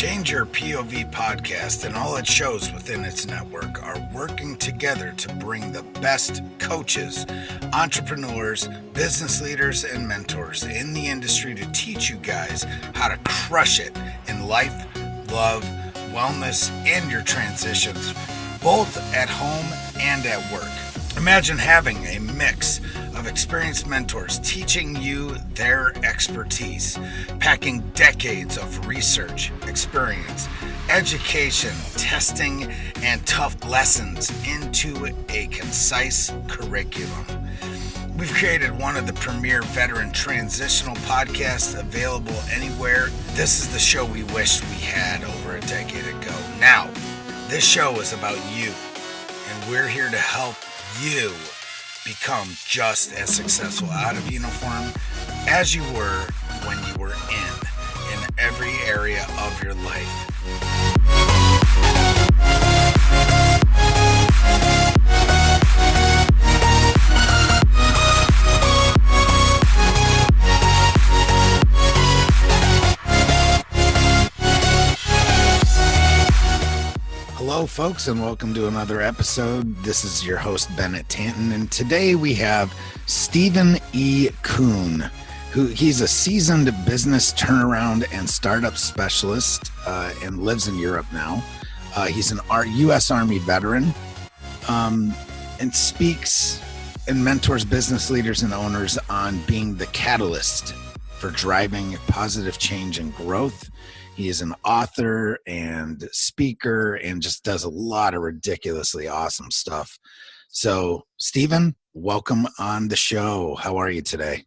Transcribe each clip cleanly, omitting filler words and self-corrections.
Change Your POV podcast and all its shows within its network are working together to bring the best coaches, entrepreneurs, business leaders, and mentors in the industry to teach you guys how to crush it in life, love, wellness, and your transitions, both at home and at work. Imagine having a mix of experienced mentors teaching you their expertise, packing decades of research, experience, education, testing, and tough lessons into a concise curriculum. We've created one of the premier veteran transitional podcasts available anywhere. This is the show we wished we had over a decade ago. Now, this show is about you, and we're here to help you become just as successful out of uniform as you were when you were in every area of your life. Hello, folks, and welcome to another episode. This is your host, Bennett Tanton, and today we have Stephen E. Kuhn, he's a seasoned business turnaround and startup specialist and lives in Europe now. He's an U.S. Army veteran and speaks and mentors business leaders and owners on being the catalyst for driving positive change and growth. He is an author and speaker and just does a lot of ridiculously awesome stuff. So, Stephen, welcome on the show. How are you today?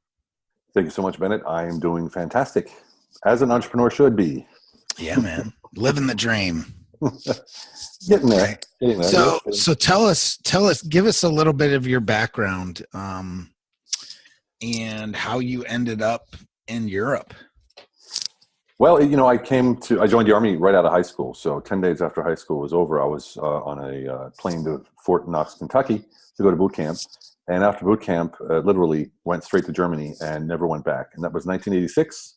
Thank you so much, Bennett. I am doing fantastic, as an entrepreneur should be. Yeah, man. Living the dream. Getting there. Getting there. So tell us, give us a little bit of your background and how you ended up in Europe. Well, I joined the Army right out of high school. So 10 days after high school was over, I was on a plane to Fort Knox, Kentucky to go to boot camp. And after boot camp, literally went straight to Germany and never went back. And that was 1986.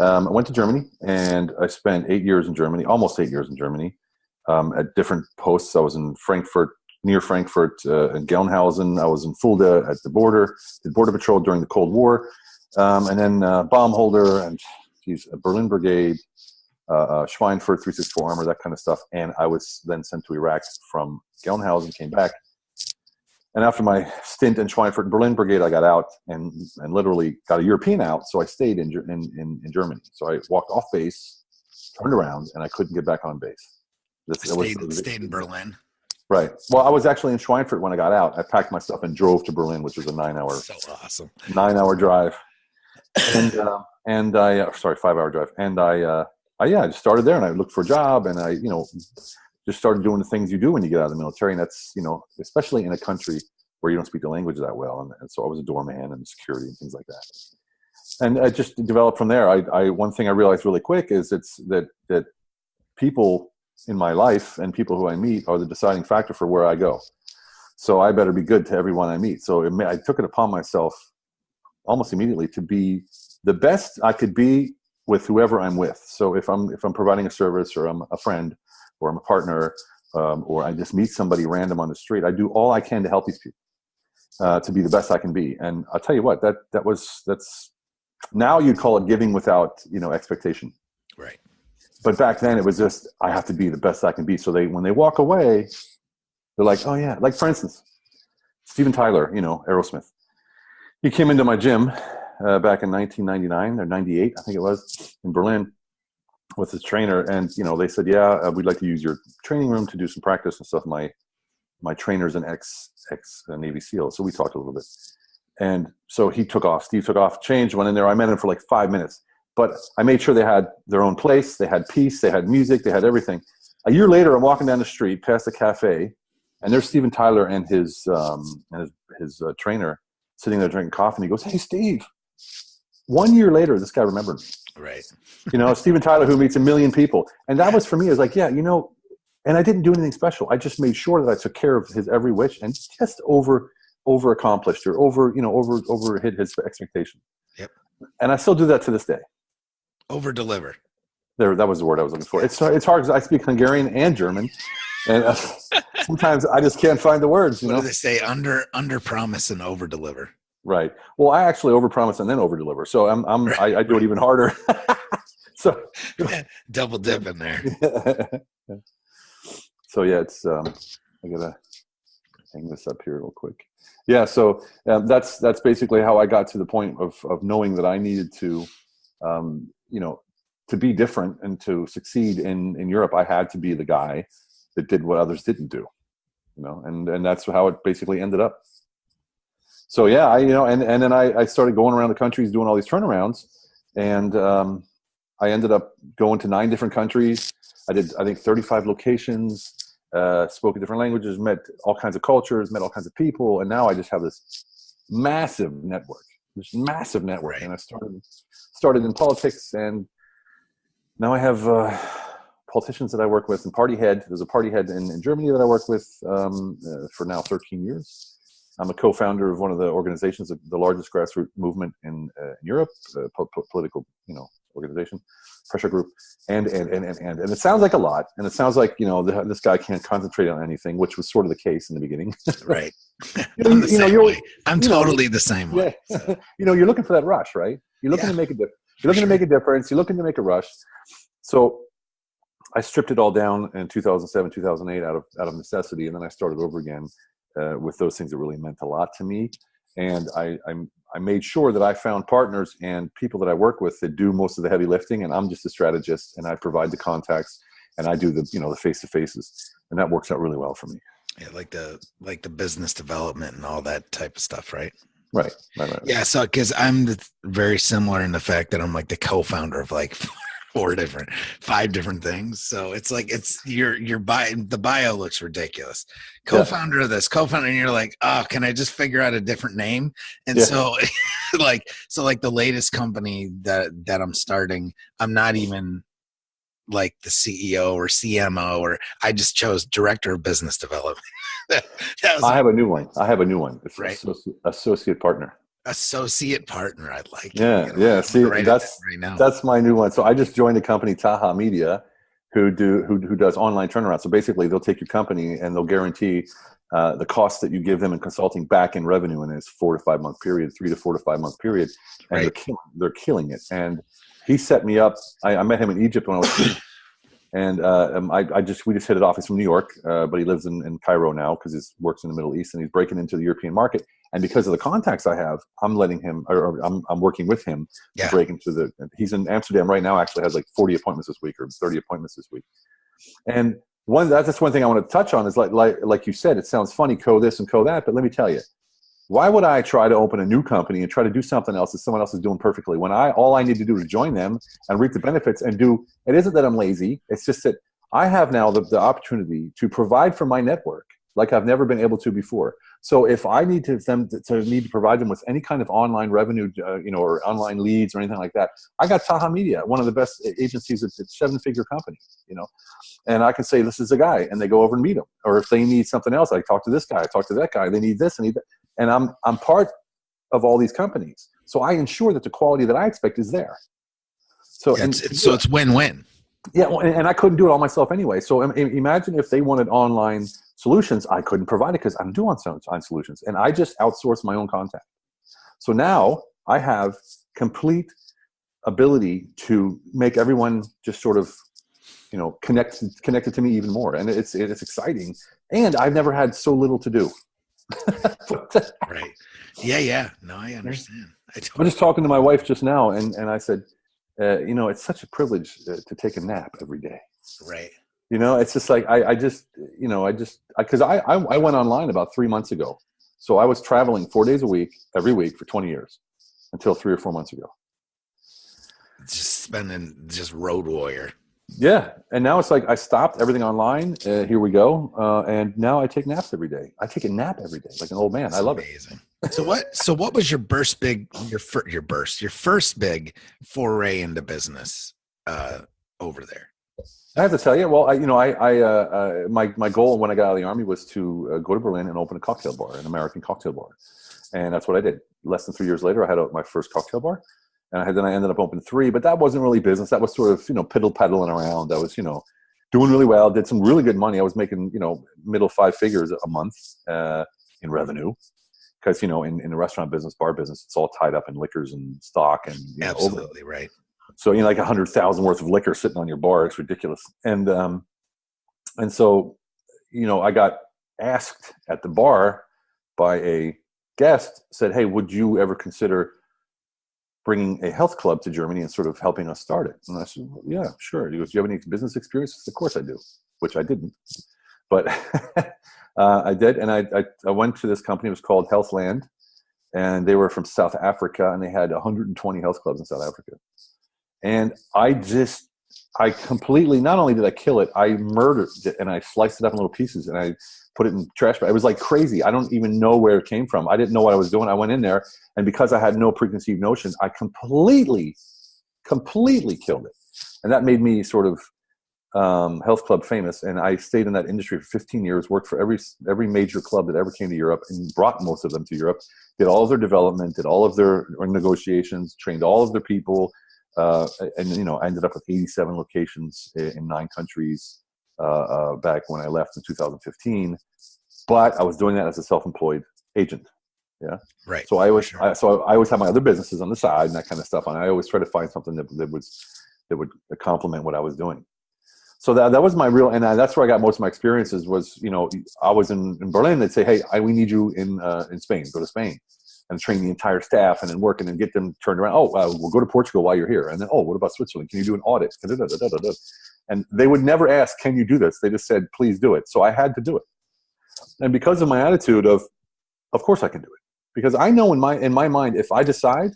I went to Germany and I spent 8 years in Germany, almost 8 years in Germany, at different posts. I was in Frankfurt, near Frankfurt, in Gelnhausen. I was in Fulda at the border, did border patrol during the Cold War. And then bomb holder and a Berlin Brigade, Schweinfurt, 364 Armor, that kind of stuff. And I was then sent to Iraq from Gelnhausen, came back. And after my stint in Schweinfurt Berlin Brigade, I got out and literally got a European out. So I stayed in Germany. So I walked off base, turned around, and I couldn't get back on base. Stayed in Berlin. Right. Well, I was actually in Schweinfurt when I got out. I packed my stuff and drove to Berlin, which was a 9-hour drive. And I 5-hour drive. And I just started there and I looked for a job and I, just started doing the things you do when you get out of the military. And that's, especially in a country where you don't speak the language that well. And so I was a doorman and security and things like that. And I just developed from there. One thing I realized really quick is that people in my life and people who I meet are the deciding factor for where I go. So I better be good to everyone I meet. So I took it upon myself almost immediately to be the best I could be with whoever I'm with. So if I'm providing a service or I'm a friend or I'm a partner or I just meet somebody random on the street, I do all I can to help these people to be the best I can be. And I'll tell you what, that's now you'd call it giving without expectation. Right. But back then it was just I have to be the best I can be. So when they walk away, they're like, oh yeah, like for instance, Steven Tyler, Aerosmith. He came into my gym back in 1999 or 98, I think it was, in Berlin with his trainer. And, they said, yeah, we'd like to use your training room to do some practice and stuff. My trainer's an ex Navy SEAL. So we talked a little bit. And so Steve took off, changed, went in there. I met him for like 5 minutes. But I made sure they had their own place. They had peace. They had music. They had everything. A year later, I'm walking down the street past a cafe, and there's Steven Tyler and his trainer sitting there drinking coffee. And he goes, hey, Steve. 1 year later, this guy remembered me. Right. Steven Tyler, who meets 1 million people. And that was for me, I was like, yeah, and I didn't do anything special. I just made sure that I took care of his every wish and just over accomplished or over hit his expectation. Yep. And I still do that to this day. Over deliver. That was the word I was looking for. It's hard because I speak Hungarian and German, and sometimes I just can't find the words. What do they say? Under promise and over deliver. Right. Well, I actually overpromise and then overdeliver. So I do it even harder. So double dip in there. So yeah, it's I gotta hang this up here real quick. Yeah. So that's basically how I got to the point of knowing that I needed to, to be different and to succeed in Europe. I had to be the guy that did what others didn't do, and that's how it basically ended up. So yeah, and then I started going around the countries doing all these turnarounds, and I ended up going to 9 different countries. I did, I think, 35 locations, spoke in different languages, met all kinds of cultures, met all kinds of people, and now I just have this massive network. Right. And I started in politics, and now I have politicians that I work with, and party head. There's a party head in Germany that I work with for now 13 years. I'm a co-founder of one of the organizations, the largest grassroots movement in Europe, political, organization, pressure group, and it sounds like a lot, and it sounds like this guy can't concentrate on anything, which was sort of the case in the beginning. Right. I'm the same way. I'm totally the same way. So. You're looking for that rush, right? You're looking to make a difference. You're looking to make a difference. You're looking to make a rush. So I stripped it all down in 2007, 2008 out of necessity, and then I started over again. With those things that really meant a lot to me, and I made sure that I found partners and people that I work with that do most of the heavy lifting, and I'm just a strategist, and I provide the contacts, and I do the face to faces, and that works out really well for me. Yeah, like the business development and all that type of stuff, right? Right. Yeah, so because I'm very similar in the fact that I'm like the co-founder of like 5 different things. So it's like your bio, the bio looks ridiculous. Co-founder of this, co-founder, and you're like, oh, can I just figure out a different name? And so like the latest company that I'm starting, I'm not even like the CEO or CMO, or I just chose director of business development. I have a new one. It's right. Associate partner. Associate partner. I like it. Yeah. See, that's my new one. So I just joined a company, Taha Media, who does online turnaround. So basically, they'll take your company and they'll guarantee the cost that you give them in consulting back in revenue in this 4 to 5 month period, 3 to 4 to 5 month period, and they're killing it. And he set me up. I met him in Egypt when I was. And we just hit it off. He's from New York, but he lives in Cairo now because he works in the Middle East, and he's breaking into the European market. And because of the contacts I have, I'm letting him, or I'm working with him to break into he's in Amsterdam right now, actually has like 40 appointments this week or 30 appointments this week. And that's one thing I want to touch on is like you said, it sounds funny, co this and co that, but let me tell you, why would I try to open a new company and try to do something else that someone else is doing perfectly when all I need to do is join them and reap the benefits and do, it isn't that I'm lazy. It's just that I have now the opportunity to provide for my network like I've never been able to before. So if I need to provide them with any kind of online revenue, or online leads or anything like that, I got Taha Media, one of the best agencies. It's a 7-figure company, and I can say, this is a guy, and they go over and meet him. Or if they need something else, I talk to this guy, I talk to that guy. They need this and need that. And I'm part of all these companies. So I ensure that the quality that I expect is there. So it's win-win. Yeah, and I couldn't do it all myself anyway. So imagine if they wanted online solutions, I couldn't provide it because I'm doing on solutions, and I just outsource my own contact. So now I have complete ability to make everyone just sort of, connected to me even more, and it's exciting. And I've never had so little to do. Right. Yeah. No, I understand. I'm just talking to my wife just now, and I said, it's such a privilege to take a nap every day. Right. It's just like because I went online about 3 months ago. So I was traveling 4 days a week, every week for 20 years until 3 or 4 months ago. Just road warrior. Yeah. And now it's like I stopped everything online. Here we go. And now I take naps every day. I take a nap every day like an old man. I love it. So what was your first big foray into business over there? I have to tell you, well, my goal when I got out of the Army was to go to Berlin and open a cocktail bar, an American cocktail bar. And that's what I did. Less than 3 years later, I had my first cocktail bar. And then I ended up opening 3, but that wasn't really business. That was sort of, piddle-paddling around. I was, doing really well, did some really good money. I was making, middle 5 figures a month in revenue. Because, in the restaurant business, bar business, it's all tied up in liquors and stock and absolutely right. So like 100,000 worth of liquor sitting on your bar, it's ridiculous. And so, I got asked at the bar by a guest, said, "Hey, would you ever consider bringing a health club to Germany and sort of helping us start it?" And I said, "Well, yeah, sure." He goes, "Do you have any business experience?" I said, "Of course I do," which I didn't, but I did. And I went to this company. It was called Healthland, and they were from South Africa, and they had 120 health clubs in South Africa. And I completely, not only did I kill it, I murdered it, and I sliced it up in little pieces, and I put it in trash bag. It was like crazy. I don't even know where it came from. I didn't know what I was doing. I went in there, and because I had no preconceived notions, I completely killed it. And that made me sort of health club famous. And I stayed in that industry for 15 years, worked for every major club that ever came to Europe, and brought most of them to Europe, did all of their development, did all of their negotiations, trained all of their people. And I ended up with 87 locations in 9 countries back when I left in 2015. But I was doing that as a self-employed agent. Yeah. Right. So I always have my other businesses on the side and that kind of stuff. And I always try to find something that would complement what I was doing. So that was my real, and that's where I got most of my experiences was, I was in Berlin. They'd say, "Hey, we need you in Spain, go to Spain." And train the entire staff and then work and then get them turned around. "Oh, we'll go to Portugal while you're here." And then, "Oh, what about Switzerland? Can you do an audit?" And they would never ask, "Can you do this?" They just said, "Please do it." So I had to do it. And because of my attitude of course I can do it. Because I know in my mind, if I decide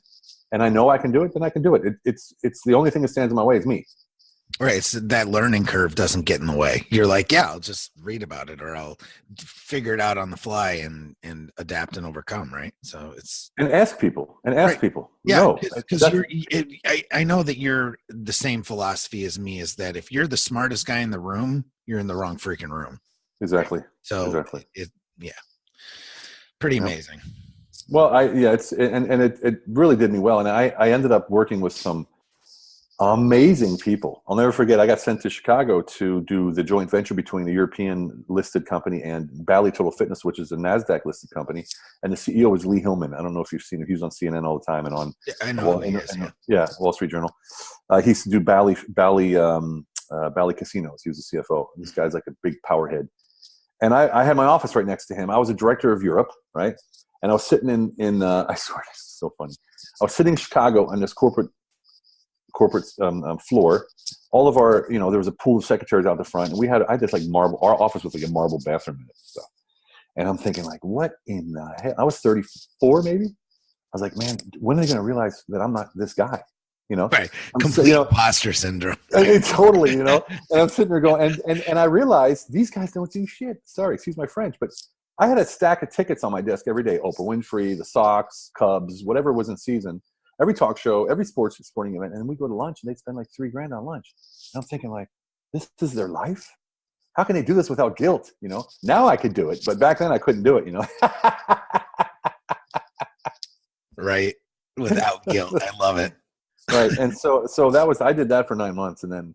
and I know I can do it, then I can do it. It's the only thing that stands in my way is me. Right. It's that learning curve doesn't get in the way. You're like, yeah, I'll just read about it or I'll figure it out on the fly and adapt and overcome. Right. So and ask people right. people. Yeah. Because I know that you're the same philosophy as me, is that if you're the smartest guy in the room, you're in the wrong freaking room. Exactly. Right? So exactly. Pretty amazing. Well, it really did me well. And I ended up working with some amazing people. I'll never forget, I got sent to Chicago to do the joint venture between the European listed company and Bally Total Fitness, which is a NASDAQ listed company. And the CEO was Lee Hillman. I don't know if you've seen him. He was on CNN all the time and on I know Wall Street Journal. He used to do Bally Casinos. He was the CFO. And this guy's like a big power head. And I had my office right next to him. I was a director of Europe, right? And I was sitting in I swear, this is so funny. I was sitting in Chicago on this corporate floor. All of our, there was a pool of secretaries out the front, and I had this like marble. Our office was like a marble bathroom in it and stuff. And I'm thinking like, what in the hell? I was 34, maybe. I was like, man, when are they going to realize that I'm not this guy? Right. Complete imposter syndrome. Totally, And I'm sitting there going, and I realized these guys don't do shit. Sorry, excuse my French, but I had a stack of tickets on my desk every day. Oprah Winfrey, the Sox, Cubs, whatever was in season. Every talk show, every sporting event, and we go to lunch, and they'd spend like $3,000 on lunch. And I'm thinking, like, this is their life. How can they do this without guilt? Now I could do it, but back then I couldn't do it. Right, without guilt. I love it. Right, and so I did that for 9 months, and then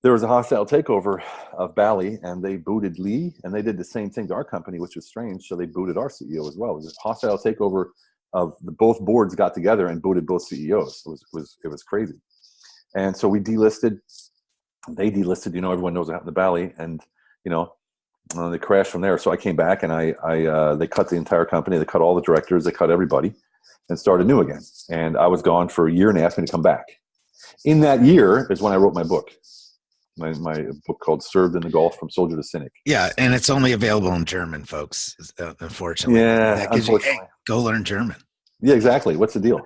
there was a hostile takeover of Bally, and they booted Lee, and they did the same thing to our company, which was strange. So they booted our CEO as well. It was a hostile takeover. Both boards got together and booted both CEOs. It was crazy. And so we delisted. They delisted. Everyone knows what happened to Bally, and they crashed from there. So I came back, and they cut the entire company. They cut all the directors. They cut everybody, and started new again. And I was gone for a year, and they asked me to come back. In that year is when I wrote my book. My book called "Served in the Gulf: From Soldier to Cynic." Yeah, and it's only available in German, folks. Unfortunately, yeah, unfortunately. Go learn German. Yeah, exactly. What's the deal?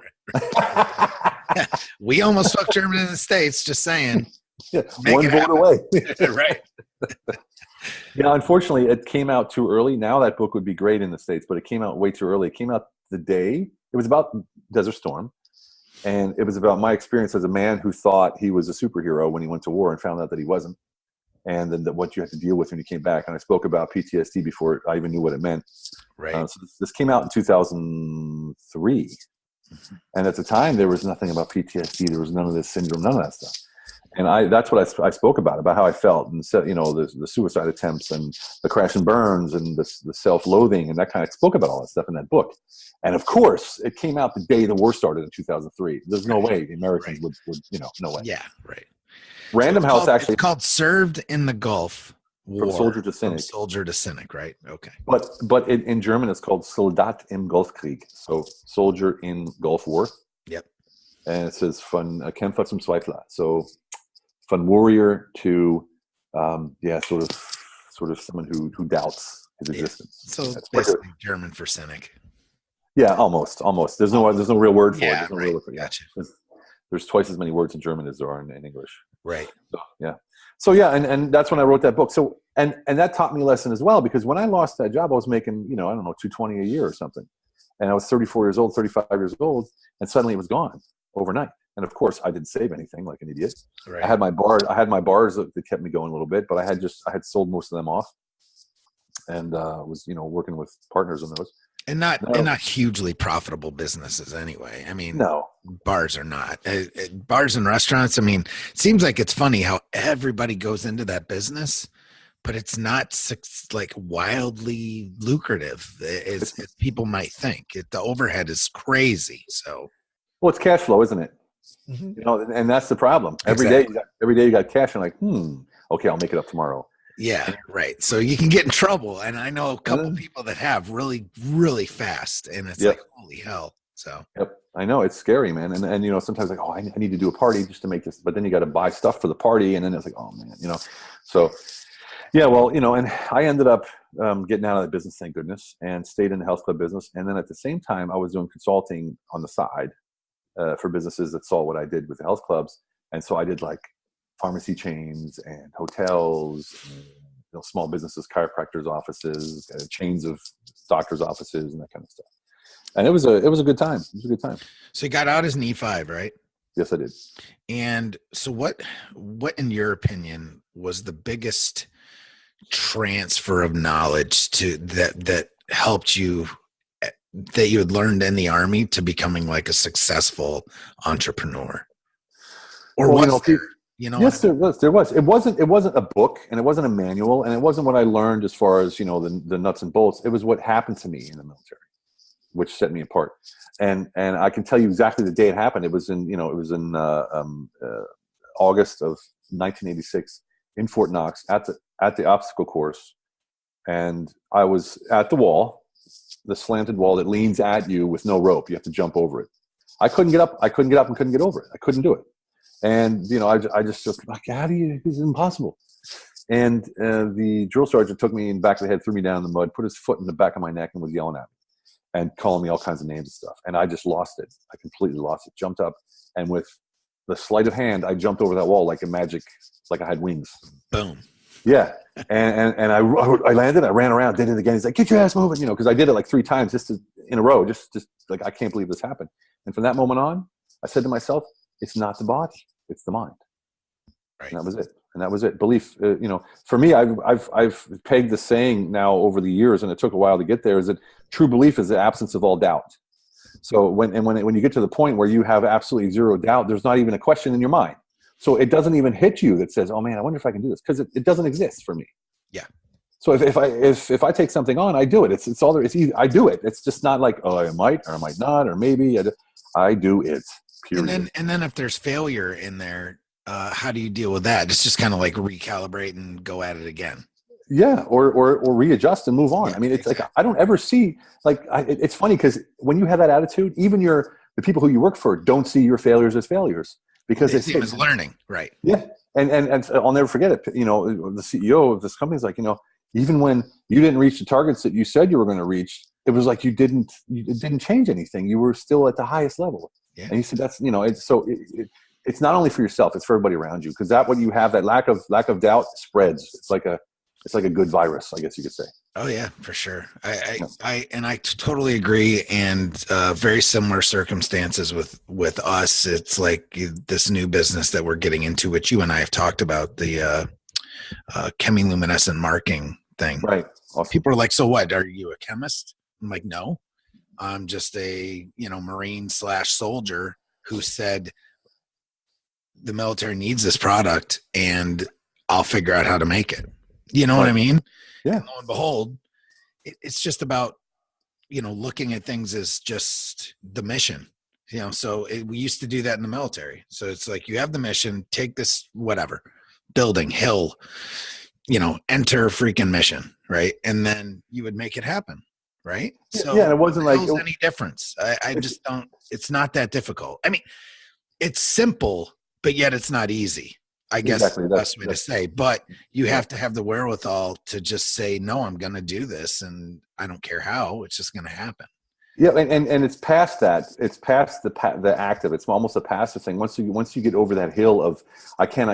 We almost fucked German in the States. Just saying. Yeah, one vote away. Right. Yeah, unfortunately, it came out too early. Now that book would be great in the States, but it came out way too early. It came out the day. It was about Desert Storm. And it was about my experience as a man who thought he was a superhero when he went to war and found out that he wasn't. And then what you had to deal with when you came back. And I spoke about PTSD before I even knew what it meant. Right. So this came out in 2003. And at the time, there was nothing about PTSD. There was none of this syndrome, none of that stuff. And that's what I spoke about how I felt, and so, the suicide attempts and the crash and burns and the self-loathing and that kind of spoke about all that stuff in that book. And of course, it came out the day the war started in 2003. There's no way the Americans would no way. Yeah, right. Random House actually. It's called Served in the Gulf War. From Soldier to Cynic. From Soldier to Cynic, right? Okay. But in German, it's called Soldat im Golfkrieg. So Soldier in Gulf War. Yep. And it says von Kämpfer zum Zweifler. So von warrior to, sort of someone who doubts his existence. So it's basically German for cynic. Yeah, almost. There's no real word for it. There's no real word for it. Gotcha. There's twice as many words in German as there are in English. Right. So and that's when I wrote that book. So and that taught me a lesson as well, because when I lost that job, I was making, I don't know, $220 a year or something. And I was 34 years old, 35 years old, and suddenly it was gone overnight. And of course, I didn't save anything like an idiot. Right. I had my bars that kept me going a little bit, but I had sold most of them off, and was working with partners on those. And not hugely profitable businesses anyway. I mean, no, bars are not. Bars and restaurants, I mean, it seems like it's funny how everybody goes into that business, but it's not like wildly lucrative as people might think. The overhead is crazy. So, well, it's cash flow, isn't it? Mm-hmm. And that's the problem. Every day you got cash, and like, okay, I'll make it up tomorrow. Yeah, right. So you can get in trouble, and I know a couple people that have really, really fast, and it's like, holy hell. So I know, it's scary, man. And sometimes like, oh, I need to do a party just to make this, but then you got to buy stuff for the party, and then it's like, oh man, So yeah, well, and I ended up getting out of that business, thank goodness, and stayed in the health club business. And then at the same time, I was doing consulting on the side for businesses that saw what I did with the health clubs, and so I did like pharmacy chains and hotels, and, small businesses, chiropractors' offices, chains of doctors' offices, and that kind of stuff. And it was a good time. It was a good time. So you got out as an E5, right? Yes, I did. And so what in your opinion was the biggest transfer of knowledge to that helped you, that you had learned in the Army, to becoming like a successful entrepreneur? Or Yes, there was. It wasn't a book, and it wasn't a manual, and it wasn't what I learned as far as, the nuts and bolts. It was what happened to me in the military, which set me apart. And I can tell you exactly the day it happened. It was in August of 1986 in Fort Knox at the obstacle course. And I was at the wall, the slanted wall that leans at you with no rope. You have to jump over it. I couldn't get up and couldn't get over it. I couldn't do it. And, I just like, this is impossible. And the drill sergeant took me in the back of the head, threw me down in the mud, put his foot in the back of my neck, and was yelling at me and calling me all kinds of names and stuff. And I just lost it. I completely lost it. Jumped up, and with the sleight of hand, I jumped over that wall like a magic, like I had wings. Boom. Yeah. And I landed, I ran around, did it again. He's like, get your ass moving, because I did it like 3 times in a row, just like, I can't believe this happened. And from that moment on, I said to myself, it's not the body, it's the mind. Right. And that was it. Belief, for me, I've pegged the saying now over the years, and it took a while to get there, is that true belief is the absence of all doubt. So when you get to the point where you have absolutely zero doubt, there's not even a question in your mind. So it doesn't even hit you that says, oh man, I wonder if I can do this, because it doesn't exist for me. Yeah. So if I take something on, I do it. It's all there. It's easy. I do it. It's just not like, oh, I might or I might not, or maybe. I do it. Period. And then if there's failure in there, how do you deal with that? It's just kind of like recalibrate and go at it again. Yeah, or readjust and move on. Yeah, I mean, it's exactly. Like I don't ever see it's funny, because when you have that attitude, even the people who you work for don't see your failures as failures, because they see them as learning, right? Yeah, and I'll never forget it. The CEO of this company is like, even when you didn't reach the targets that you said you were going to reach, it was like it didn't change anything. You were still at the highest level. Yeah. And he said that's it's not only for yourself, it's for everybody around you, because that what you have, that lack of doubt spreads. It's like a good virus, I guess you could say. Oh yeah, for sure. I totally agree. And very similar circumstances with us. It's like this new business that we're getting into, which you and I have talked about, the chemiluminescent marking thing. Right. Awesome. People are like, so what? Are you a chemist? I'm like, no. I'm just a, Marine / soldier who said the military needs this product and I'll figure out how to make it. You know what I mean? Yeah. And lo and behold, it's just about, looking at things as just the mission, so we used to do that in the military. So it's like, you have the mission, take this, whatever, building, hill, enter freaking mission. Right. And then you would make it happen. Right. So yeah, it wasn't like any difference. I just don't, it's not that difficult. I mean, it's simple, but yet it's not easy. I guess exactly. That's the best way to say, but you have to have the wherewithal to just say, no, I'm going to do this. And I don't care how, it's just going to happen. Yeah. And it's past that. It's past the active. It's almost a passive thing. Once you get over that hill of I can,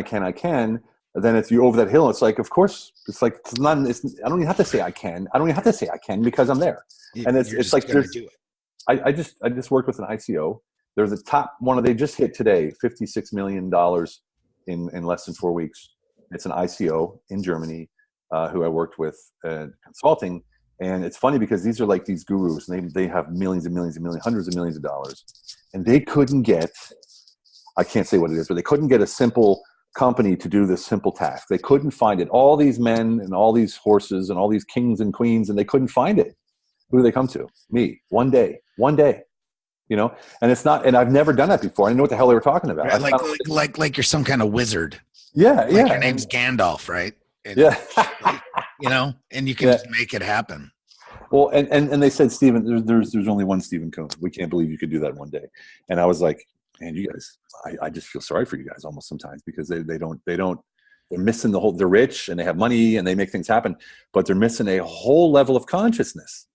then if you're over that hill, it's like, of course, it's like, I don't even have to say I can. I don't even have to say I can because I'm there. And it's like, do it. I just worked with an ICO. They're the top one. They just hit today $56 million in less than 4 weeks. It's an ICO in Germany who I worked with consulting. And it's funny because these are like these gurus, and they have millions and millions and millions, hundreds of millions of dollars. And they couldn't get, I can't say what it is, but they couldn't get a simple company to do this simple task. They couldn't find it. All these men and all these horses and all these kings and queens, and they couldn't find it. Who do they come to? Me. One day. And it's not, and I've never done that before. I didn't know what the hell they were talking about. Right, like you're some kind of wizard. Yeah. Your name's Gandalf, right? And, and you can just make it happen. Well, and they said, Stephen, there's only one Stephen Kuhn. We can't believe you could do that one day. And I was like, man, you guys, I just feel sorry for you guys almost sometimes because they're missing the whole, they're rich and they have money and they make things happen, but they're missing a whole level of consciousness.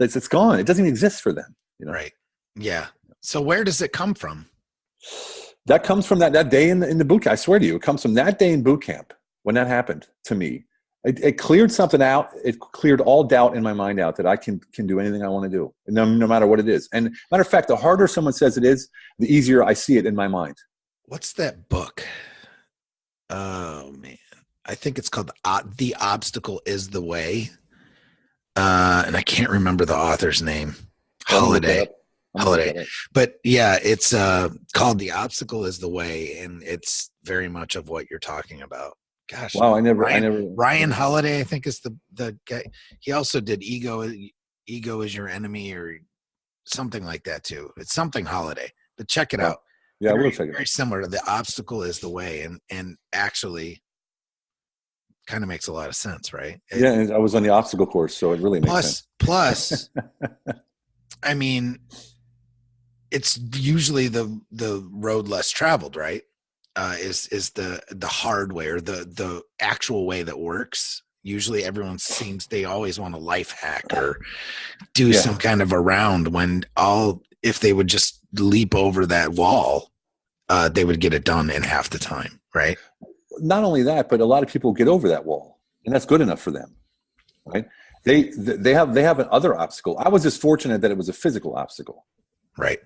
It's gone. It doesn't even exist for them. Right. Yeah. So where does it come from? That comes from that day in the boot camp. I swear to you, it comes from that day in boot camp when that happened to me. It cleared something out. It cleared all doubt in my mind out that I can do anything I want to do, no matter what it is. And matter of fact, the harder someone says it is, the easier I see it in my mind. What's that book? Oh man, I think it's called "The Obstacle Is the Way," and I can't remember the author's name. Holiday. But yeah, it's called "The Obstacle Is the Way," and it's very much of what you're talking about. Gosh, wow! Ryan Holiday, I think, is the guy. He also did Ego is Your Enemy or something like that too. It's something Holiday, but check it out. Yeah, we'll check it out. Very similar to "The Obstacle Is the Way," and actually kind of makes a lot of sense, right? Yeah, I was on the obstacle course, so it really makes sense. Plus, I mean, it's usually the road less traveled, right? Is the hard way or the actual way that works. Usually everyone they always want a life hack or do some kind of around when if they would just leap over that wall, they would get it done in half the time, right? Not only that, but a lot of people get over that wall and that's good enough for them, right? They have an other obstacle. I was just fortunate that it was a physical obstacle. Right.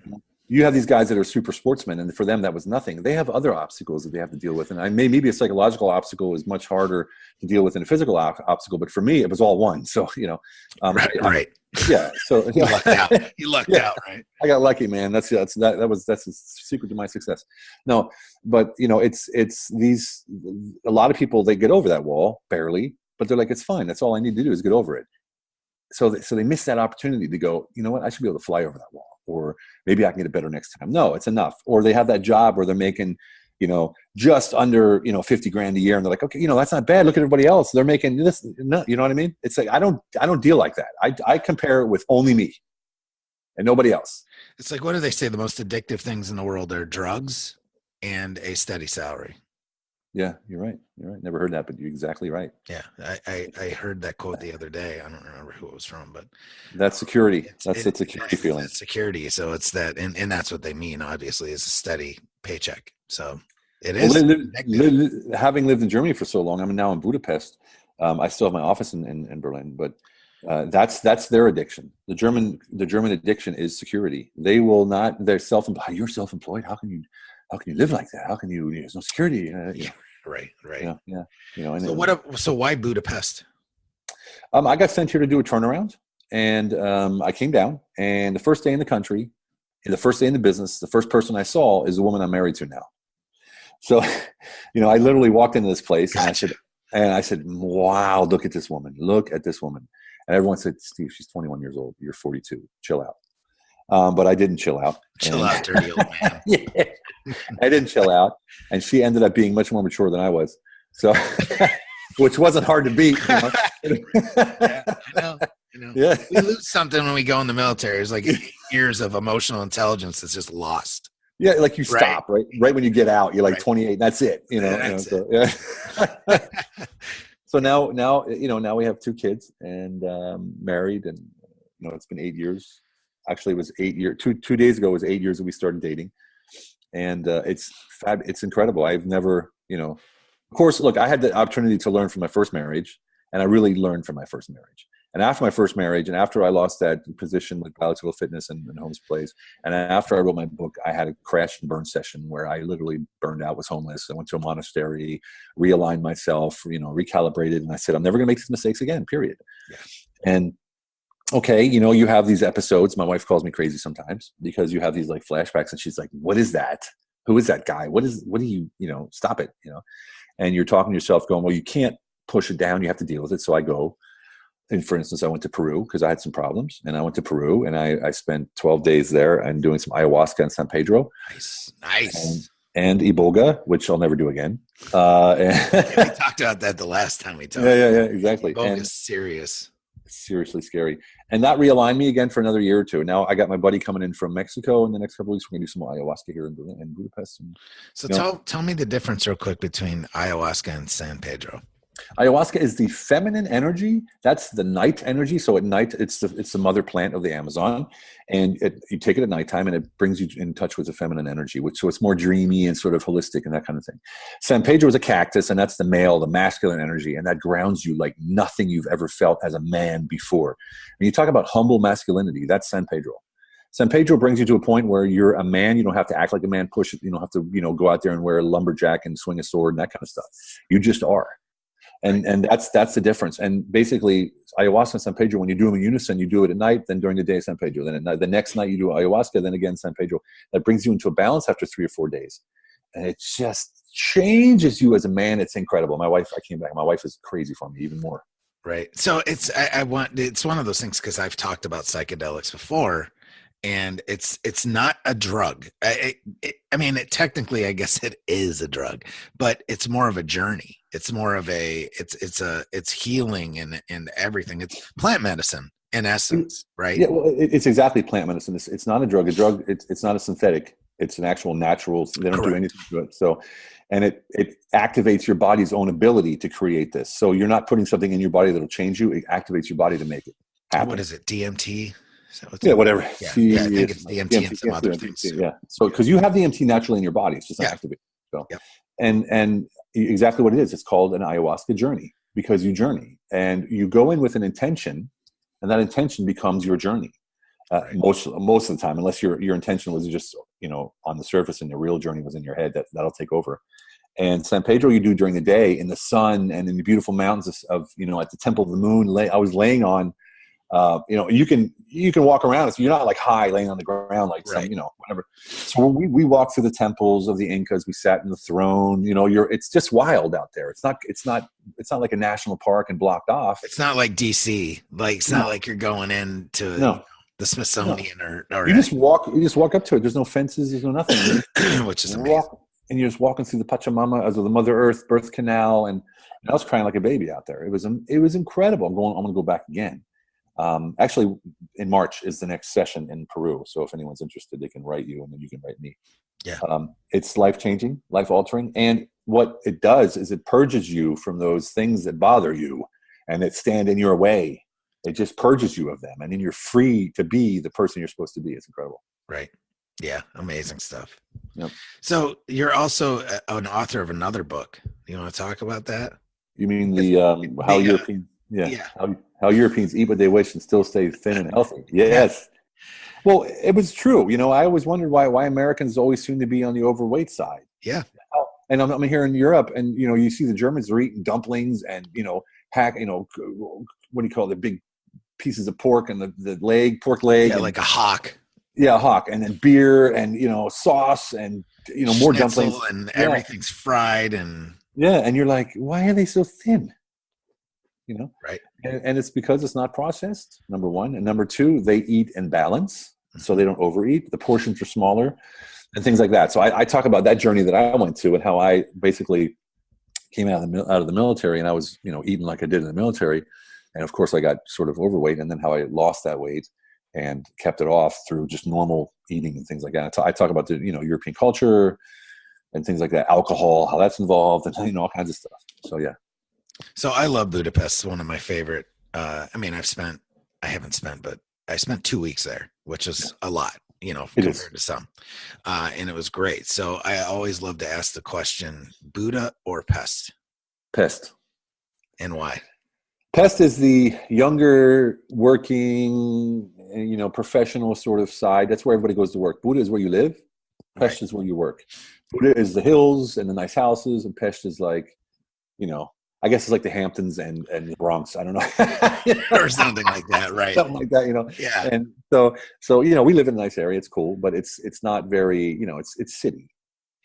You have these guys that are super sportsmen, and for them that was nothing. They have other obstacles that they have to deal with, and maybe a psychological obstacle is much harder to deal with than a physical obstacle. But for me, it was all one. So right. Yeah. So you lucked out. You lucked out, right? I got lucky, man. That's the secret to my success. No, but it's these. A lot of people, they get over that wall barely, but they're like, it's fine. That's all I need to do is get over it. So they miss that opportunity to go, you know what? I should be able to fly over that wall. Or maybe I can get it better next time. No, it's enough. Or they have that job where they're making, just under, 50 grand a year. And they're like, okay, that's not bad. Look at everybody else. They're making this. No, you know what I mean? It's like, I don't deal like that. I compare it with only me and nobody else. It's like, what do they say? The most addictive things in the world are drugs and a steady salary. Yeah, you're right. Never heard that, but you're exactly right. Yeah. I heard that quote the other day. I don't remember who it was from, but that's security. That's the security feeling. That's security. So it's that, and that's what they mean, obviously, is a steady paycheck. So it is. Having lived in Germany for so long, I'm now in Budapest. I still have my office in Berlin, but that's their addiction. The German addiction is security. They will not. They're self-employed. You're self-employed. How can you live like that? How can you? There's no security. Yeah. Right. Yeah. So why Budapest? I got sent here to do a turnaround. And I came down, and the first day in the country, and the first day in the business, the first person I saw is the woman I'm married to now. So, I literally walked into this place, Gotcha. and I said, wow, look at this woman. Look at this woman. And everyone said, Steve, she's 21 years old. You're 42. Chill out. But I didn't chill out. Chill out, dirty old man. Yeah, I didn't chill out. And she ended up being much more mature than I was. So, which wasn't hard to beat. Yeah, I know. Yeah. We lose something when we go in the military. It's like 8 years of emotional intelligence that's just lost. Yeah, like you stop, right when you get out. You're like 28. That's it. So, yeah. So now we have 2 kids and married, and it's been 8 years. Actually, it was 8 years. 2 days ago, it was 8 years that we started dating, and it's incredible. I've never, of course, look, I had the opportunity to learn from my first marriage, and I really learned from my first marriage. And after my first marriage, and after I lost that position with Biological Fitness and Homes Place, and after I wrote my book, I had a crash and burn session where I literally burned out, was homeless. I went to a monastery, realigned myself, recalibrated, and I said, I'm never going to make these mistakes again, period. Yeah. And okay, you have these episodes. My wife calls me crazy sometimes because you have these like flashbacks, and she's like, what is that? Who is that guy? What do you, stop it, and you're talking to yourself going, well, you can't push it down. You have to deal with it. So I go. And for instance, I went to Peru because I had some problems, and I went to Peru, and I spent 12 days there and doing some ayahuasca in San Pedro. Nice. And Iboga, which I'll never do again. We talked about that the last time we talked. Yeah, exactly. Iboga is serious. Seriously scary. And that realigned me again for another year or two. Now I got my buddy coming in from Mexico in the next couple of weeks. We're going to do some ayahuasca here in Budapest. So tell me the difference real quick between ayahuasca and San Pedro. Ayahuasca is the feminine energy. That's the night energy. So at night, it's the mother plant of the Amazon, and you take it at nighttime, and it brings you in touch with the feminine energy. So it's more dreamy and sort of holistic and that kind of thing. San Pedro is a cactus, and that's the masculine energy, and that grounds you like nothing you've ever felt as a man before. When you talk about humble masculinity, that's San Pedro. San Pedro brings you to a point where you're a man. You don't have to act like a man, push it. You don't have to go out there and wear a lumberjack and swing a sword and that kind of stuff. You just are. And that's the difference. And basically, ayahuasca and San Pedro, when you do them in unison, you do it at night, then during the day, San Pedro. Then at night, the next night you do ayahuasca, then again, San Pedro. That brings you into a balance after 3 or 4 days. And it just changes you as a man. It's incredible. I came back. My wife is crazy for me even more. Right. So it's one of those things, because I've talked about psychedelics before, and it's not a drug. Technically, I guess it is a drug, but it's more of a journey. It's more of it's healing and everything. It's plant medicine in essence, right? Yeah, well, it's exactly plant medicine. It's not a drug. A drug, it's not a synthetic. It's an actual natural. They don't do anything to it. So, and it activates your body's own ability to create this. So you're not putting something in your body that'll change you. It activates your body to make it happen. What is it? DMT? Whatever. I think it's DMT and some other things. Yeah. So, because you have DMT naturally in your body, it's just not activated. So, and exactly what it is. It's called an ayahuasca journey, because you journey and you go in with an intention, and that intention becomes your journey. Most of the time, unless your intention was just on the surface and the real journey was in your head, that'll take over. And San Pedro you do during the day in the sun and in the beautiful mountains of at the Temple of the Moon. I was laying on. You can walk around. So you're not like high laying on the ground, like whatever. So we walked through the temples of the Incas. We sat in the throne. It's just wild out there. It's not like a national park and blocked off. It's not like DC. Like it's not like you're going into the Smithsonian or you just walk up to it. There's no fences. There's no nothing. Which is amazing. And you're just walking through the Pachamama, as the Mother Earth birth canal, and I was crying like a baby out there. It was incredible. I'm going to go back again. Actually, in March is the next session in Peru. So if anyone's interested, they can write you, and then you can write me. Yeah. It's life-changing, life-altering. And what it does is it purges you from those things that bother you and that stand in your way. It just purges you of them. And then you're free to be the person you're supposed to be. It's incredible. Right. Yeah. Amazing stuff. Yep. So you're also an author of another book. You want to talk about that? You mean how Europeans... Yeah. How Europeans eat what they wish and still stay thin and healthy. Yes. Well, it was true. I always wondered why Americans always seem to be on the overweight side. Yeah. And I'm here in Europe, and you see the Germans are eating dumplings and what do you call it, the big pieces of pork and the pork leg. Yeah, and, like a hock. Yeah, a hock. And then beer and, sauce and, more Schnitzel dumplings. And everything's fried and. Yeah. And you're like, why are they so thin? Right. And it's because it's not processed, number one. And number two, they eat in balance. So they don't overeat. The portions are smaller and things like that. So I talk about that journey that I went to and how I basically came out of the military, and I was, eating like I did in the military. And of course I got sort of overweight, and then how I lost that weight and kept it off through just normal eating and things like that. I talk about the, European culture and things like that, alcohol, how that's involved, and, all kinds of stuff. So, yeah. So I love Budapest. It's one of my favorite. I spent 2 weeks there, which is a lot, compared to some. And it was great. So I always love to ask the question, Buda or Pest? Pest. And why? Pest is the younger, working, professional sort of side. That's where everybody goes to work. Buda is where you live. Pest is where you work. Buda is the hills and the nice houses, and Pest is like, I guess it's like the Hamptons and the Bronx. I don't know. Or something like that, right? Something like that, Yeah. And so we live in a nice area. It's cool, but it's not very, it's city.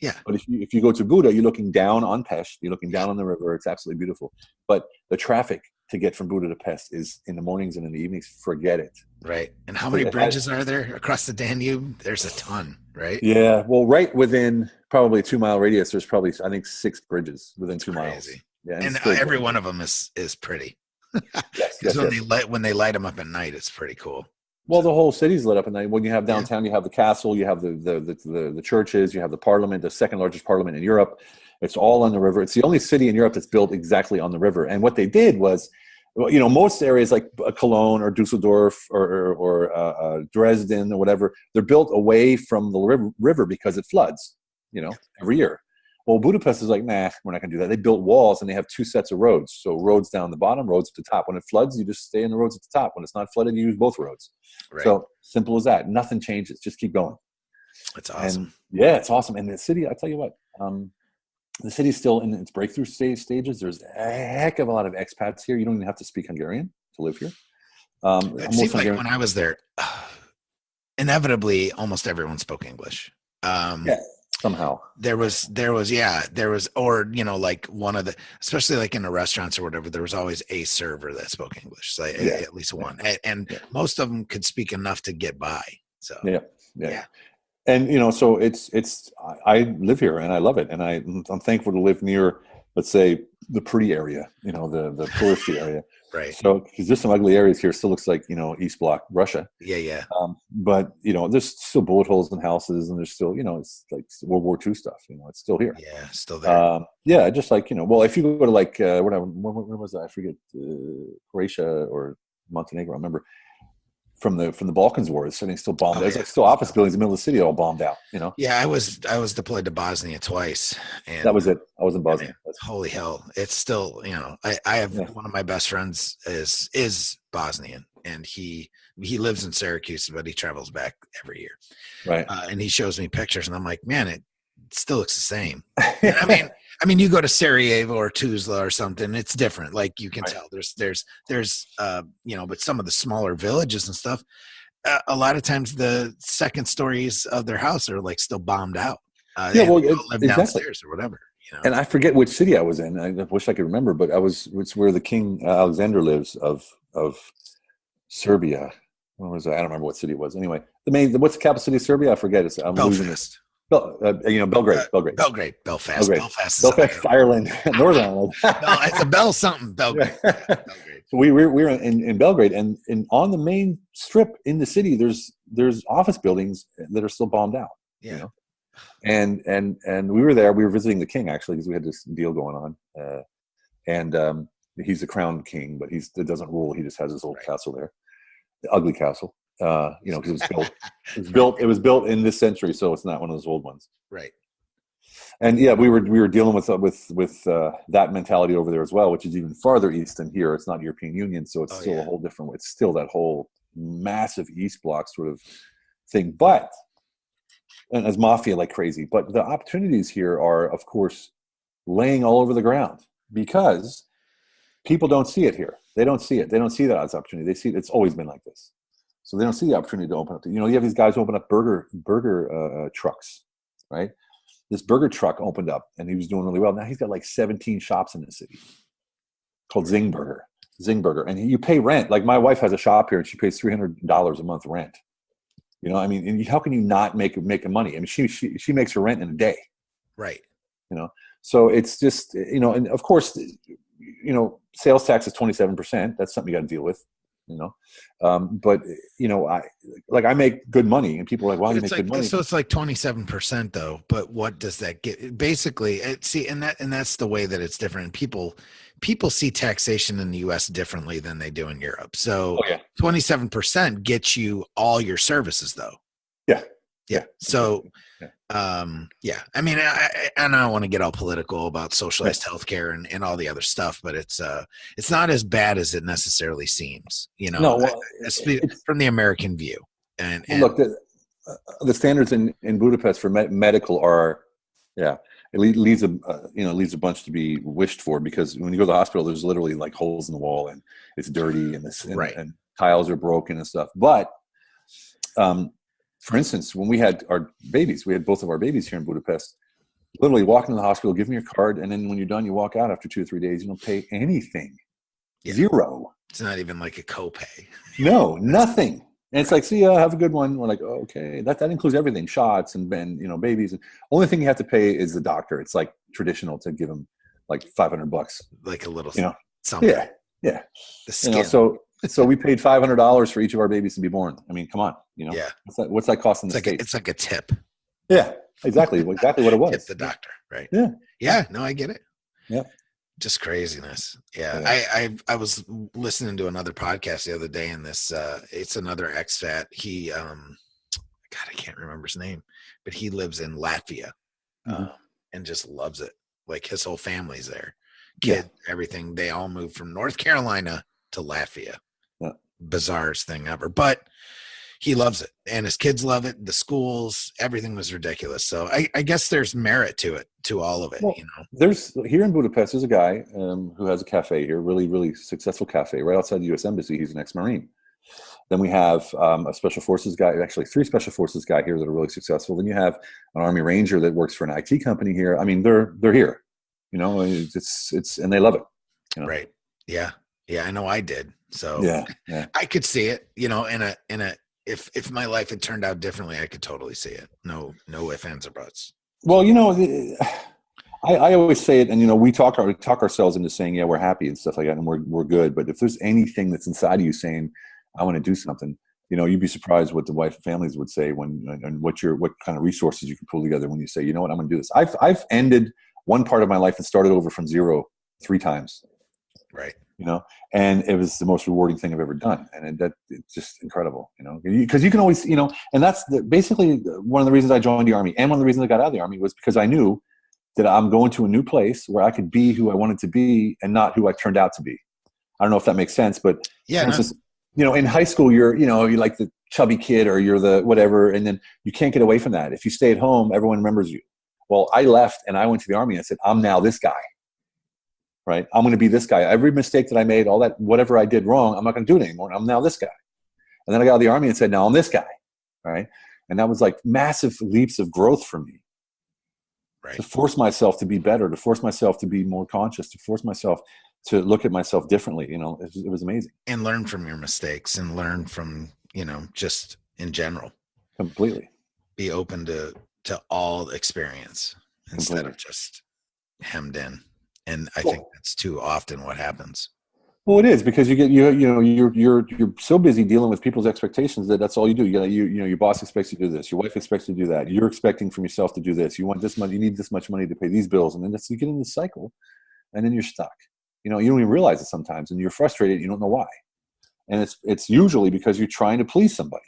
Yeah. But if you go to Buda, you're looking down on Pest. You're looking down on the river. It's absolutely beautiful. But the traffic to get from Buda to Pest is in the mornings and in the evenings. Forget it. Right. And how many bridges are there across the Danube? There's a ton, right? Yeah. Well, right within probably a 2 mile radius, there's probably, I think, 6 bridges within 2 miles. Yeah, and every one of them is pretty. Because when they light them up at night, it's pretty cool. Well, the whole city's lit up at night. When you have downtown, you have the castle, you have the churches, you have the parliament, the second largest parliament in Europe. It's all on the river. It's the only city in Europe that's built exactly on the river. And what they did was, most areas like Cologne or Dusseldorf or Dresden or whatever, they're built away from the river because it floods, every year. Well, Budapest is like, nah, we're not going to do that. They built walls, and they have 2 sets of roads. So roads down the bottom, roads at the top. When it floods, you just stay in the roads at the top. When it's not flooded, you use both roads. Right. So simple as that. Nothing changes. Just keep going. That's awesome. And, yeah, it's awesome. And the city, I tell you what, the city's still in its breakthrough stages. There's a heck of a lot of expats here. You don't even have to speak Hungarian to live here. It seemed like when I was there, inevitably, almost everyone spoke English. Yeah. Somehow there was, or, like one of the, especially like in the restaurants or whatever, there was always a server that spoke English. So at least one, and most of them could speak enough to get by. So, yeah. And, so I live here and I love it. And I'm thankful to live near, let's say, the pretty area, the touristy area. Right. So, because there's some ugly areas here. Still looks like, East Bloc Russia. Yeah. But, there's still bullet holes in houses, and there's still, it's like World War II stuff. It's still here. Yeah, still there. Just like, well, if you go to like, where was that? I forget, Croatia or Montenegro, I remember. From the Balkans War, the city still bombed. There's like still office buildings in the middle of the city all bombed out. Yeah, I was deployed to Bosnia twice, and that was it. I was in Bosnia. Holy hell! It's still, I have one of my best friends is Bosnian, and he lives in Syracuse, but he travels back every year. Right. And he shows me pictures, and I'm like, man, it still looks the same. I mean, you go to Sarajevo or Tuzla or something, it's different. Like you can tell there's but some of the smaller villages and stuff, a lot of times the second stories of their house are like still bombed out. They live downstairs or whatever. And I forget which city I was in. I wish I could remember, but it's where the King Alexander lives of Serbia. What was I don't remember what city it was. Anyway, what's the capital city of Serbia? I forget. I'm losing this. Belgrade. Belfast, Ireland, Northern Ireland. No, it's a Bell something. Belgrade. So we're in Belgrade, and on the main strip in the city, there's office buildings that are still bombed out. Yeah. And we were there. We were visiting the king actually because we had this deal going on. And he's the crowned king, but it doesn't rule. He just has his old castle there, the ugly castle. Because it was built in this century, so it's not one of those old ones. Right. And yeah, we were dealing with that mentality over there as well, which is even farther east than here. It's not European Union, so it's still a whole different. It's still that whole massive East Bloc sort of thing, and as mafia like crazy. But the opportunities here are, of course, laying all over the ground because People don't see it here. They don't see it. They don't see that as opportunity. They see it's always been like this. So they don't see the opportunity to open up. You have these guys open up burger trucks, right? This burger truck opened up, and he was doing really well. Now he's got like 17 shops in the city called Zing Burger, and you pay rent. Like my wife has a shop here, and she pays $300 a month rent. And how can you not make money? I mean, she makes her rent in a day, right? So it's just and of course, sales tax is 27%. That's something you got to deal with. But I make good money, and people are like, "Wow, you make good money." So it's like 27% though. But what does that get? Basically, that's the way that it's different. People see taxation in the U.S. differently than they do in Europe. So 27% gets you all your services, though. Yeah. So, I mean, I don't want to get all political about socialized healthcare and all the other stuff, but it's not as bad as it necessarily seems, from the American view. And look, the standards in Budapest for medical are, it leaves a bunch to be wished for, because when you go to the hospital, there's literally like holes in the wall, and it's dirty, and and tiles are broken and stuff. But, for instance, when we had our babies, we had both of our babies here in Budapest. Literally walk into the hospital, give them your card, and then when you're done, you walk out after 2 or 3 days. You don't pay anything. Yeah. Zero. It's not even like a copay. No, nothing. And it's like, see ya, have a good one. We're like, oh, okay, that includes everything, shots and babies. Only thing you have to pay is the doctor. It's like traditional to give them like $500, like a little, something. Yeah. The skin. So we paid $500 for each of our babies to be born. I mean, come on, what's that costing the state? It's like a tip. Yeah, exactly what it was. Tip the doctor, right? Yeah. No, I get it. Yeah. Just craziness. Yeah. I was listening to another podcast the other day, and it's another expat. He, I can't remember his name, but he lives in Latvia, and just loves it. Like his whole family's there, everything. They all moved from North Carolina to Latvia. Bizarrest thing ever, but he loves it, and his kids love it. The schools, everything was ridiculous. So I guess there's merit to it, to all of it. Well, there's here in Budapest, there's a guy who has a cafe here, really, really successful cafe right outside the U.S. Embassy. He's an ex-Marine. Then we have a special forces guy, actually 3 special forces guy here that are really successful. Then you have an Army Ranger that works for an IT company here. I mean, they're here, it's and they love it. Right. Yeah. I know I did. So yeah. I could see it, if my life had turned out differently, I could totally see it. No ifs, ands, or buts. Well, I always say it, and we talk ourselves into saying, yeah, we're happy and stuff like that, and we're good. But if there's anything that's inside of you saying, I want to do something, you'd be surprised what the wife and families would say and what kind of resources you can pull together when you say, you know what, I'm going to do this. I've ended one part of my life and started over from zero 3 times. Right. And it was the most rewarding thing I've ever done. And it's just incredible, because you can always, and that's basically one of the reasons I joined the Army. And one of the reasons I got out of the Army was because I knew that I'm going to a new place where I could be who I wanted to be and not who I turned out to be. I don't know if that makes sense, but for instance, in high school, you're like the chubby kid, or you're the whatever. And then you can't get away from that. If you stay at home, everyone remembers you. Well, I left and I went to the Army and I said, I'm now this guy. Right? I'm going to be this guy. Every mistake that I made, all that, whatever I did wrong, I'm not going to do it anymore. I'm now this guy. And then I got out of the Army and said, now I'm this guy. Right? And that was like massive leaps of growth for me. Right. To force myself to be better, to force myself to be more conscious, to force myself to look at myself differently. It was amazing. And learn from your mistakes, and learn from, just in general. Completely. Be open to all experience instead of just hemmed in. And I think that's too often what happens. Well, it is, because you're so busy dealing with people's expectations that's all you do. Your boss expects you to do this, your wife expects you to do that. You're expecting from yourself to do this. You want this money, you need this much money to pay these bills, and then you get in this cycle, and then you're stuck. You don't even realize it sometimes, and you're frustrated. You don't know why, and it's usually because you're trying to please somebody.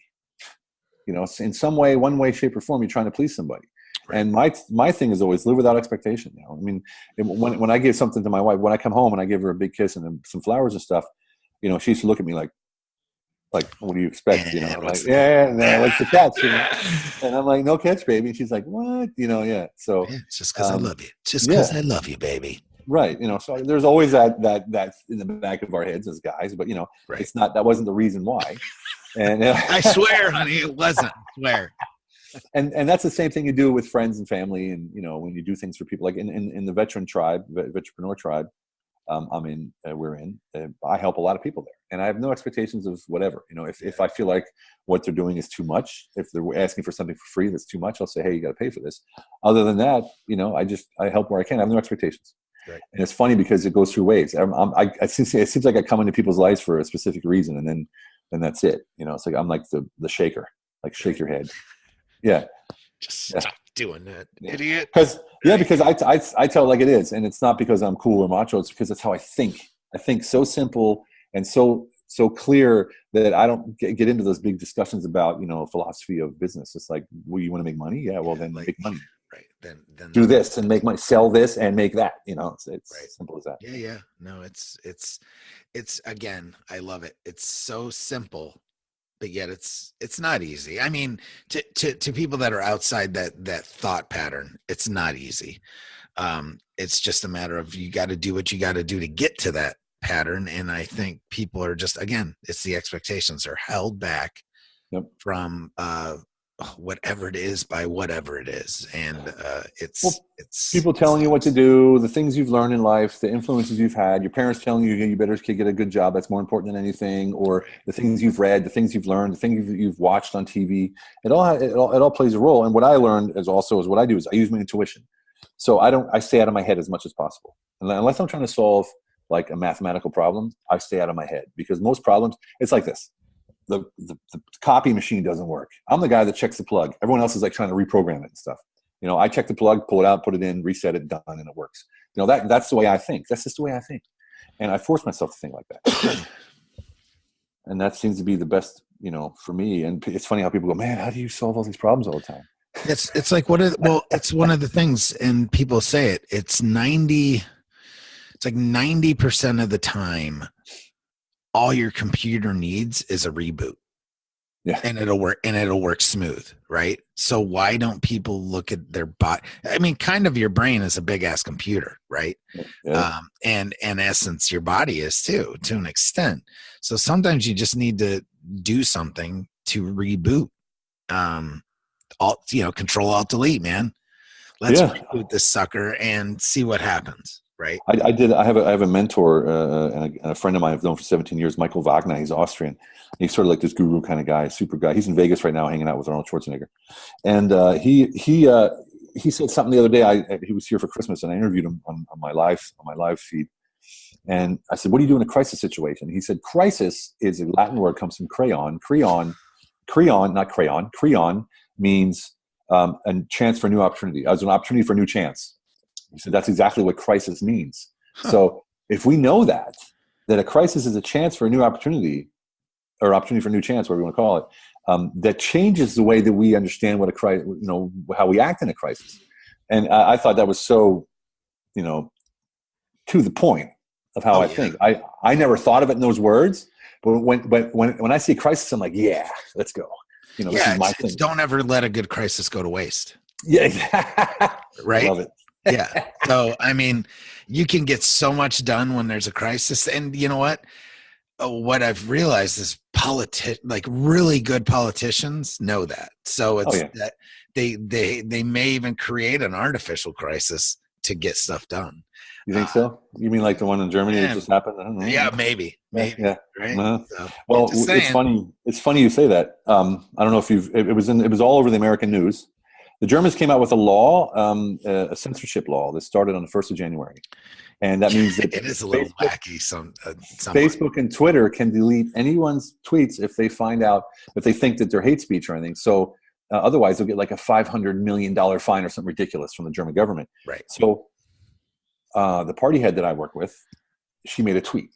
In some way, one way, shape, or form, you're trying to please somebody. Right. And my thing is always live without expectation. I mean, when I give something to my wife, when I come home and I give her a big kiss and some flowers and stuff, she used to look at me like, what do you expect? I'm like, like the cats. And I'm like, no catch, baby. And she's like, what? So it's just because I love you. Just because I love you, baby. Right. So there's always that in the back of our heads as guys, but Right. that wasn't the reason why. And I swear, honey, it wasn't. I swear. And that's the same thing you do with friends and family. And, when you do things for people, like in the veteran tribe, veteranpreneur tribe, we're in, I help a lot of people there, and I have no expectations of whatever. If I feel like what they're doing is too much, if they're asking for something for free that's too much, I'll say, hey, you got to pay for this. Other than that, I help where I can. I have no expectations. Right. And it's funny because it goes through waves. It seems like I come into people's lives for a specific reason, and then that's it. It's like I'm like the shaker, like shake your head. Yeah. Just stop doing that, idiot. Because I tell it like it is, and it's not because I'm cool or macho. It's because that's how I think. I think so simple and so clear that I don't get into those big discussions about philosophy of business. It's like, well, you want to make money? Yeah, well then make money. Right. Then do this and make money. Sell this and make that. It's right. Simple as that. Yeah. No, it's again, I love it. It's so simple, but yet it's not easy. I mean, to people that are outside that thought pattern, it's not easy. It's just a matter of, you got to do what you got to do to get to that pattern. And I think people are just, again, it's the expectations are held back from whatever it is by whatever it is. And it's people telling you what to do, the things you've learned in life, the influences you've had, your parents telling you better get a good job, that's more important than anything, or the things you've read, the things you've learned, the things you've watched on TV. It all plays a role. And what I learned is what I do is I use my intuition. So I stay out of my head as much as possible. Unless I'm trying to solve like a mathematical problem, I stay out of my head, because most problems, it's like this. The copy machine doesn't work. I'm the guy that checks the plug. Everyone else is like trying to reprogram it and stuff. I check the plug, pull it out, put it in, reset it, done, and it works. That's the way I think. That's just the way I think. And I force myself to think like that. And that seems to be the best, for me. And it's funny how people go, man, how do you solve all these problems all the time? It's like, it's one of the things, and people say it, it's like 90% of the time, all your computer needs is a reboot. Yeah. And it'll work smooth, right? So why don't people look at their body? I mean, kind of your brain is a big ass computer, right? Yeah. And in essence, your body is too, to an extent. So sometimes you just need to do something to reboot. Control Alt Delete, man. Let's reboot this sucker and see what happens. Right. I have a mentor and a friend of mine I've known for 17 years, Michael Wagner. He's Austrian. He's sort of like this guru kind of guy, super guy. He's in Vegas right now, hanging out with Arnold Schwarzenegger. And he said something the other day. He was here for Christmas, and I interviewed him on my live feed. And I said, "What do you do in a crisis situation?" He said, "Crisis is a Latin word, comes from creon. Creon means a chance for a new opportunity, as an opportunity for a new chance." He said, that's exactly what crisis means. Huh. So if we know that a crisis is a chance for a new opportunity, or opportunity for a new chance, whatever you want to call it, that changes the way that we understand what a crisis, how we act in a crisis. And I thought that was so, to the point of how I think. I never thought of it in those words, but when I see crisis, I'm like, yeah, let's go. This is my thing. Don't ever let a good crisis go to waste. Yeah. Right. I love it. Yeah. So, I mean, you can get so much done when there's a crisis. And you know what? What I've realized is really good politicians know that. So it's that they may even create an artificial crisis to get stuff done. You think so? You mean like the one in Germany that just happened? I don't know. Yeah, maybe. Yeah. Right. So, well, it's funny. It's funny you say that. I don't know if it was all over the American news. The Germans came out with a law, a censorship law that started on the 1st of January. And that means that it is a little wacky. Facebook and Twitter can delete anyone's tweets if they think that they're hate speech or anything. So otherwise they'll get like a $500 million fine or something ridiculous from the German government. Right. So the party head that I work with, she made a tweet,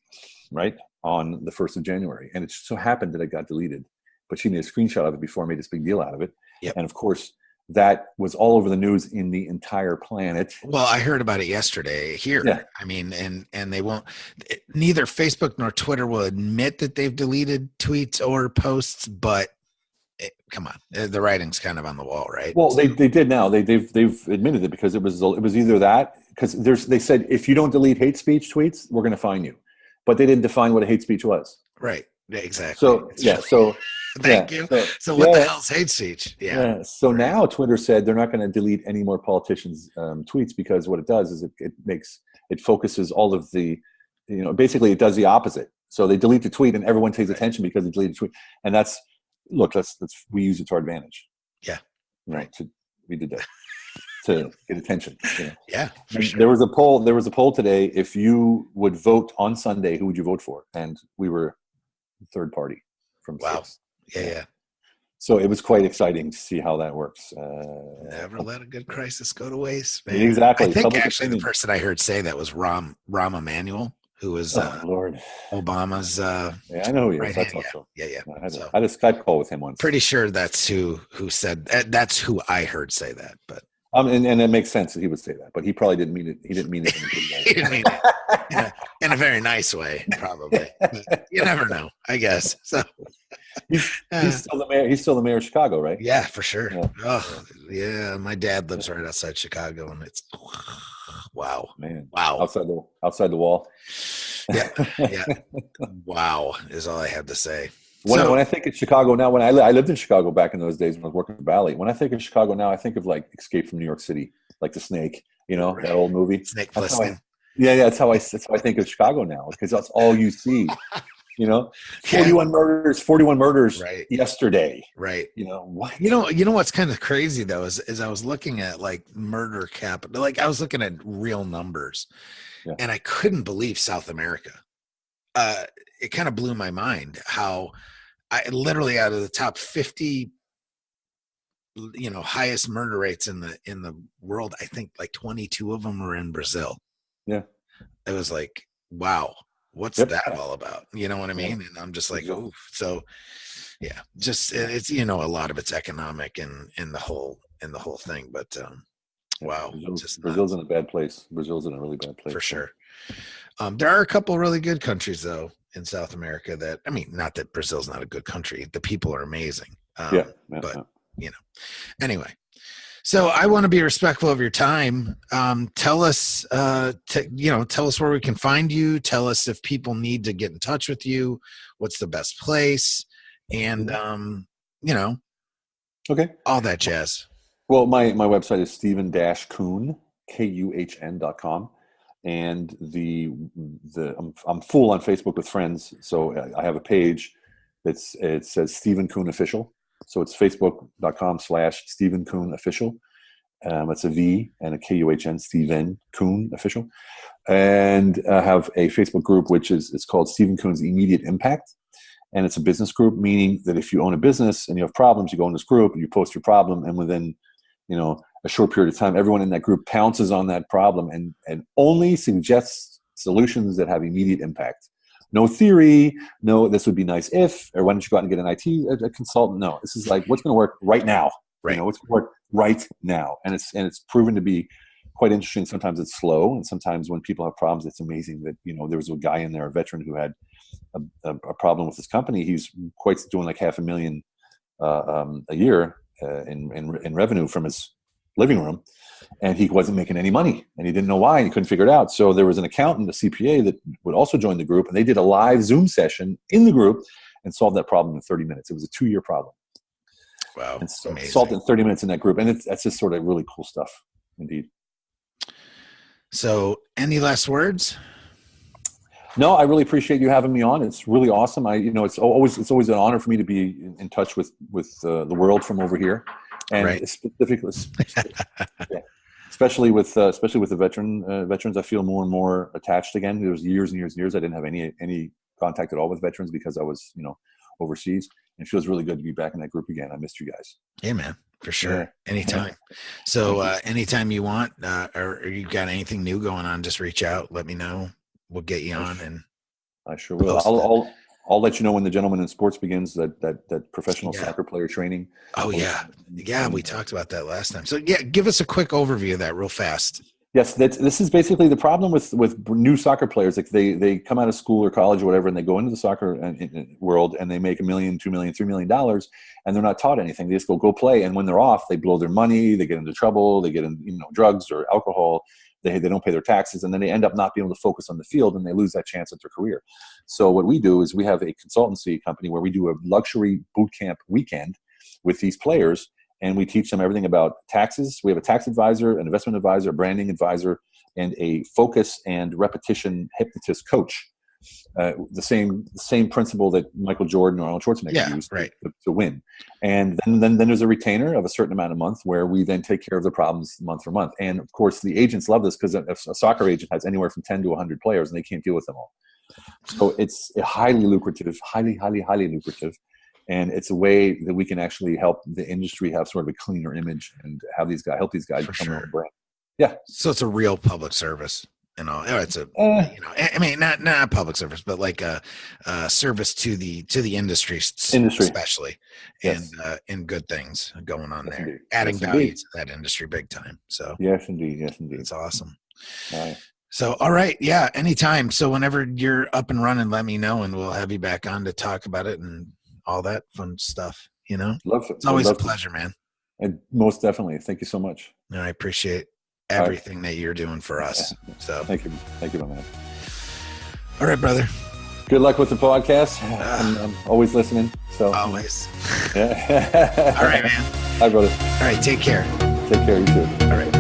right, on the 1st of January. And it so happened that it got deleted. But she made a screenshot of it before I made this big deal out of it. Yep. And of course, that was all over the news in the entire planet. Well, I heard about it yesterday here. Yeah. I mean, and they won't, neither Facebook nor Twitter will admit that they've deleted tweets or posts, but come on, the writing's kind of on the wall, right? Well, they did now. They've admitted it because it was either that, because they said if you don't delete hate speech tweets, we're going to fine you, but they didn't define what a hate speech was. Right. Yeah, exactly. So thank you. So what the hell's hate speech? Yeah. So now Twitter said they're not going to delete any more politicians' tweets, because what it does is it focuses all of the, basically it does the opposite. So they delete the tweet and everyone pays attention because they deleted the tweet, and that's we use it to our advantage. Yeah. Right. We did that to get attention. Yeah. For sure. There was a poll today. If you would vote on Sunday, who would you vote for? And we were third party from 6. Yeah. So it was quite exciting to see how that works. Never let a good crisis go to waste, man. Exactly. I think actually the person I heard say that was Rahm Emanuel, who was Lord. Obama's I know who he is. right That's hand. Yeah. I So, had a Skype call with him once. pretty sure that's who said that. That's who I heard say that. But and it makes sense that he would say that, but he probably didn't mean it. He didn't mean it in a good way. he didn't mean it in a very nice way, probably. But you never know, I guess. So he's still the mayor. He's still the mayor of Chicago, right? yeah, for sure. Yeah. Oh, yeah. My dad lives right outside Chicago, and it's wow, man. wow. Outside the wall. Yeah. Wow is all I have to say. When I think of Chicago now, when I lived in Chicago back in those days when I was working at Valley, when I think of Chicago now, I think of like Escape from New York City, like the Snake, that old movie. Snake that's Plissken. That's how I think of Chicago now, because that's all you see. 41 murders right. yesterday. Right. What? You know what's kind of crazy though is I was looking at like murder capital, like I was looking at real numbers, and I couldn't believe South America. It kind of blew my mind how I literally out of the top 50 highest murder rates in the world, I think like 22 of them were in Brazil. Yeah. It was like, wow, what's that all about? You know what I mean? And I'm just like, oh, so yeah, just it's a lot of it's economic and the whole thing, but wow, Brazil's in a bad place. Brazil's in a really bad place for sure. There are a couple really good countries though in South America that, I mean, not that Brazil's not a good country. The people are amazing. But anyway, so I want to be respectful of your time. Tell us, tell us where we can find you. Tell us if people need to get in touch with you, what's the best place, and okay, all that jazz. Well, my website is Stephen-Kuhn, KUHN.com. And I'm full on Facebook with friends. So I have a page it says Stephen Kuhn Official. So it's facebook.com/Stephen Kuhn Official. It's a V and a KUHN, Stephen Kuhn Official. And I have a Facebook group, it's called Stephen Kuhn's Immediate Impact. And it's a business group, meaning that if you own a business and you have problems, you go in this group and you post your problem, and within, a short period of time, everyone in that group pounces on that problem and only suggests solutions that have immediate impact. No theory, no, this would be nice if, or why don't you go out and get an IT consultant? No, this is like, what's going to work right now? Right. What's going to work right now? And it's proven to be quite interesting. Sometimes it's slow, and sometimes when people have problems, it's amazing that, there was a guy in there, a veteran, who had a problem with his company. He's quite doing like $500,000 a year in revenue from his living room, and he wasn't making any money, and he didn't know why, and he couldn't figure it out. So there was an accountant, a CPA, that would also join the group, and they did a live Zoom session in the group and solved that problem in 30 minutes. It was a 2-year problem. Wow. And so solved it in 30 minutes in that group. And that's just sort of really cool stuff indeed. So any last words? No, I really appreciate you having me on. It's really awesome. It's always an honor for me to be in touch with the world from over here. And specifically, especially with the veterans, I feel more and more attached again. There was years and years and years I didn't have any contact at all with veterans because I was overseas. And it feels really good to be back in that group again. I missed you guys. Yeah, man, for sure. Yeah. Anytime. So anytime you want, or you got anything new going on, just reach out. Let me know. We'll get you on. And I sure will. I'll let you know when the Gentleman in Sports begins, that professional soccer player training. Oh, yeah. Yeah, we talked about that last time. So, yeah, give us a quick overview of that real fast. Yes, this is basically the problem with new soccer players. Like they come out of school or college or whatever, and they go into the soccer world and they make $1 million, $2 million, $3 million, and they're not taught anything. They just go play, and when they're off, they blow their money, they get into trouble, they get in drugs or alcohol. They don't pay their taxes, and then they end up not being able to focus on the field, and they lose that chance at their career. So what we do is we have a consultancy company where we do a luxury boot camp weekend with these players. And we teach them everything about taxes. We have a tax advisor, an investment advisor, a branding advisor, and a focus and repetition hypnotist coach. The same principle that Michael Jordan or Arnold Schwarzenegger used to win. And then there's a retainer of a certain amount a month where we then take care of the problems month for month. And of course, the agents love this because a soccer agent has anywhere from 10 to 100 players, and they can't deal with them all. So it's a highly lucrative, highly lucrative. And it's a way that we can actually help the industry have sort of a cleaner image and help these guys become their own brand. Yeah. So it's a real public service, it's I mean, not public service, but like a service to the industry. Especially, yes. And good things going on there, indeed. Adding value to that industry big time. So yes, indeed. It's awesome. All right. So, all right. Yeah. Anytime. So whenever you're up and running, let me know and we'll have you back on to talk about it and all that fun stuff, Love it. It's always a pleasure, man. And most definitely. Thank you so much. No, I appreciate everything that you're doing for us. Yeah. So thank you, my man. All right, brother. Good luck with the podcast. I'm always listening. So always. Yeah. All right, man. Hi, brother. All right. Take care. Take care. You too. All right.